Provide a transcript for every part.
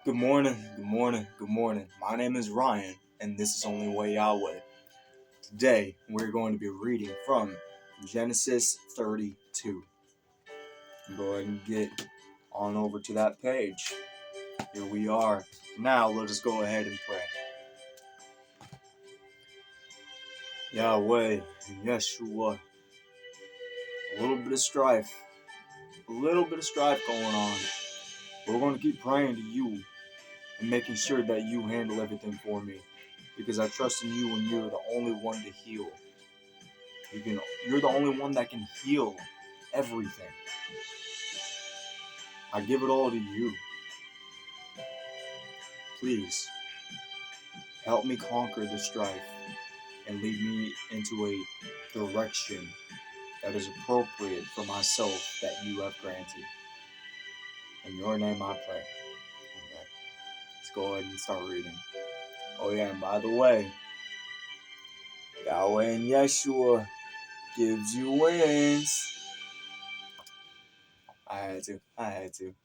Good morning, good morning, good morning. My name is Ryan, and this is Only Way Yahweh. Today, we're going to be reading from Genesis 32. Go ahead and get on over to that page. Here we are. Now, let us go ahead and pray. Yahweh, Yeshua. A little bit of strife going on. We're going to keep praying to you and making sure that you handle everything for me, because I trust in you and you're the only one to heal. You're the only one that can heal everything. I give it all to you. Please help me conquer the strife and lead me into a direction that is appropriate for myself that you have granted. In your name I pray. Okay. Let's go ahead and start reading. Oh yeah, and by the way, Yahweh and Yeshua gives you wings. I had to.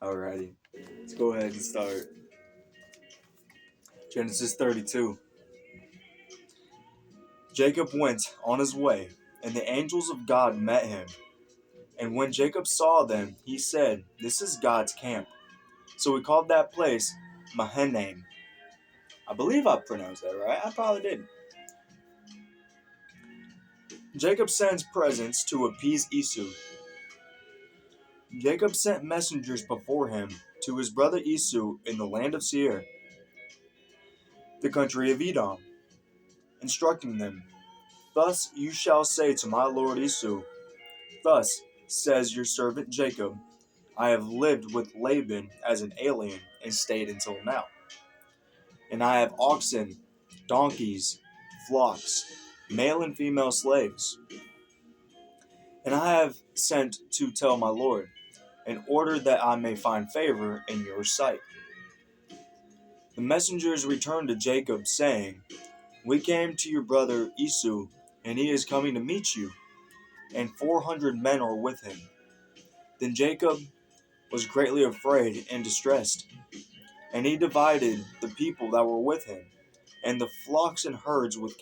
Alrighty. Let's go ahead and start. Genesis 32. Jacob went on his way, and the angels of God met him. And when Jacob saw them, he said, "This is God's camp." So he called that place Mahanaim. I believe I pronounced that right. I probably didn't. Jacob sends presents to appease Esau. Jacob sent messengers before him to his brother Esau in the land of Seir, the country of Edom, instructing them, "Thus you shall say to my lord Esau, Thus says your servant Jacob, I have lived with Laban as an alien and stayed until now. And I have oxen, donkeys, flocks, male and female slaves. And I have sent to tell my lord, in order that I may find favor in your sight." The messengers returned to Jacob, saying, "We came to your brother Esau, and he is coming to meet you, and 400 men are with him." Then Jacob was greatly afraid and distressed, and he divided the people that were with him, and the flocks and herds and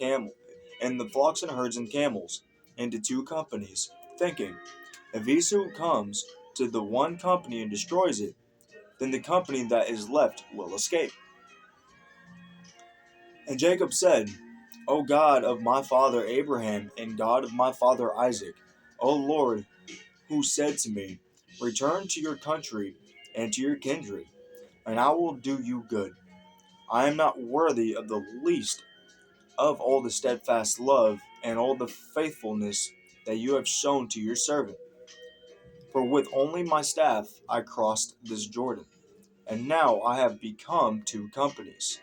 camels into two companies, thinking, if Esau comes to the one company and destroys it, then the company that is left will escape. And Jacob said, "O God of my father Abraham and God of my father Isaac, O Lord, who said to me, Return to your country and to your kindred, and I will do you good. I am not worthy of the least of all the steadfast love and all the faithfulness that you have shown to your servant. For with only my staff I crossed this Jordan, and now I have become two companies.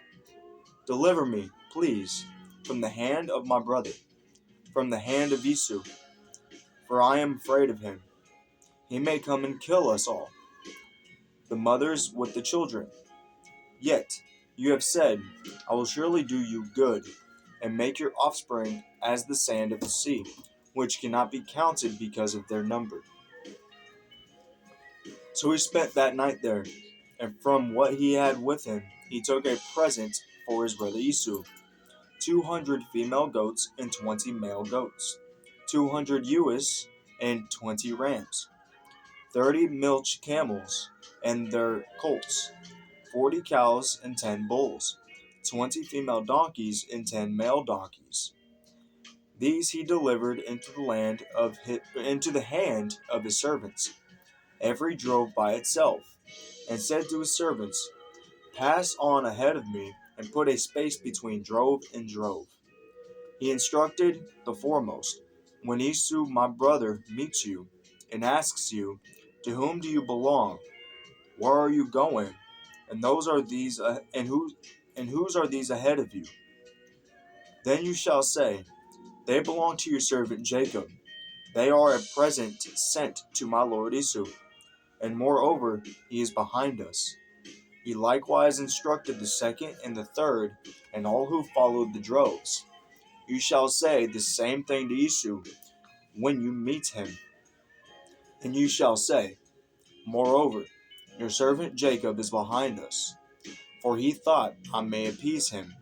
Deliver me, please, from the hand of my brother, from the hand of Esau, for I am afraid of him. He may come and kill us all, the mothers with the children. Yet you have said, I will surely do you good, and make your offspring as the sand of the sea, which cannot be counted because of their number." So he spent that night there, and from what he had with him, he took a present for his brother Esau, 200 female goats and 20 male goats, 200 ewes and 20 rams, 30 milch camels and their colts, 40 cows and 10 bulls, 20 female donkeys and 10 male donkeys. These he delivered into the hand of his servants, every drove by itself, and said to his servants, "Pass on ahead of me, and put a space between drove and drove." He instructed the foremost, "When Esau my brother meets you, and asks you, To whom do you belong? Where are you going? And whose are these ahead of you? Then you shall say, They belong to your servant Jacob. They are a present sent to my lord Esau. And moreover, he is behind us." He likewise instructed the second and the third, and all who followed the droves. You shall say the same thing to Esau when you meet him. And you shall say, Moreover, Your servant Jacob is behind us, for he thought I may appease him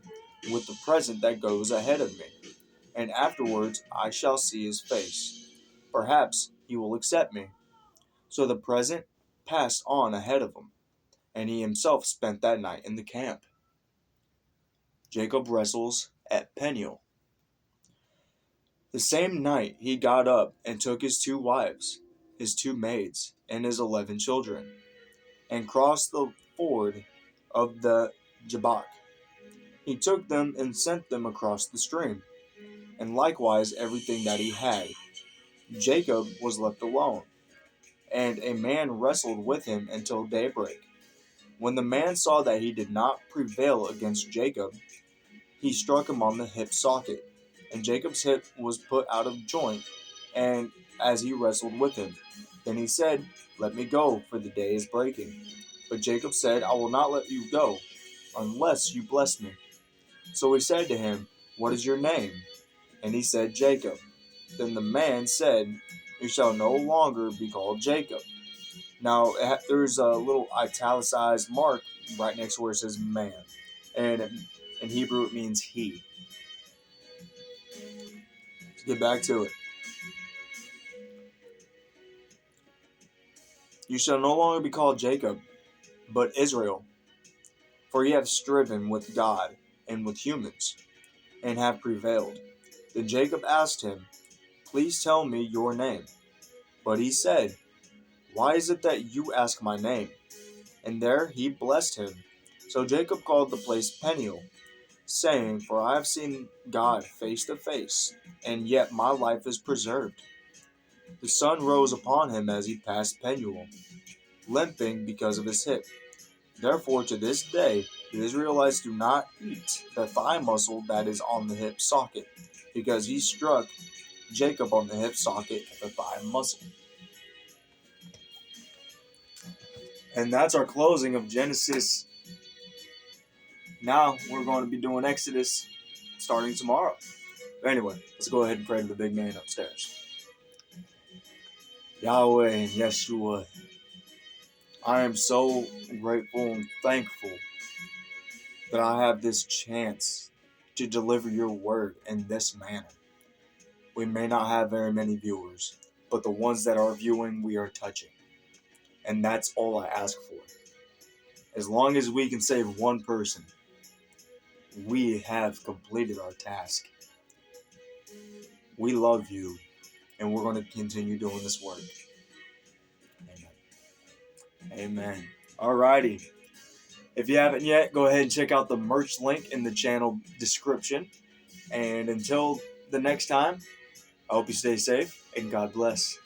with the present that goes ahead of me, and afterwards I shall see his face. Perhaps he will accept me. So the present passed on ahead of him, and he himself spent that night in the camp. Jacob wrestles at Peniel. The same night he got up and took his 2 wives, his 2 maids, and his 11 children, and crossed the ford of the Jabbok. He took them and sent them across the stream, and likewise everything that he had. Jacob was left alone, and a man wrestled with him until daybreak. When the man saw that he did not prevail against Jacob, he struck him on the hip socket, and Jacob's hip was put out of joint, and as he wrestled with him. Then he said, "Let me go, for the day is breaking." But Jacob said, "I will not let you go, unless you bless me." So he said to him, "What is your name?" And he said, "Jacob." Then the man said, "You shall no longer be called Jacob." Now, there's a little italicized mark right next to where it says man. And in Hebrew, it means he. Let's get back to it. You shall no longer be called Jacob, but Israel. For ye have striven with God and with humans, and have prevailed. Then Jacob asked him, "Please tell me your name." But he said, "Why is it that you ask my name?" And there he blessed him. So Jacob called the place Peniel, saying, "For I have seen God face to face, and yet my life is preserved." The sun rose upon him as he passed Penuel, limping because of his hip. Therefore to this day the Israelites do not eat the thigh muscle that is on the hip socket, because he struck Jacob on the hip socket of the thigh muscle. And that's our closing of Genesis. Now we're going to be doing Exodus starting tomorrow. But anyway, let's go ahead and pray to the big man upstairs. Yahweh and Yeshua, I am so grateful and thankful that I have this chance to deliver your word in this manner. We may not have very many viewers, but the ones that are viewing, we are touching. And that's all I ask for. As long as we can save one person, we have completed our task. We love you, and we're going to continue doing this work. Amen. Amen. Alrighty. If you haven't yet, go ahead and check out the merch link in the channel description. And until the next time, I hope you stay safe, and God bless.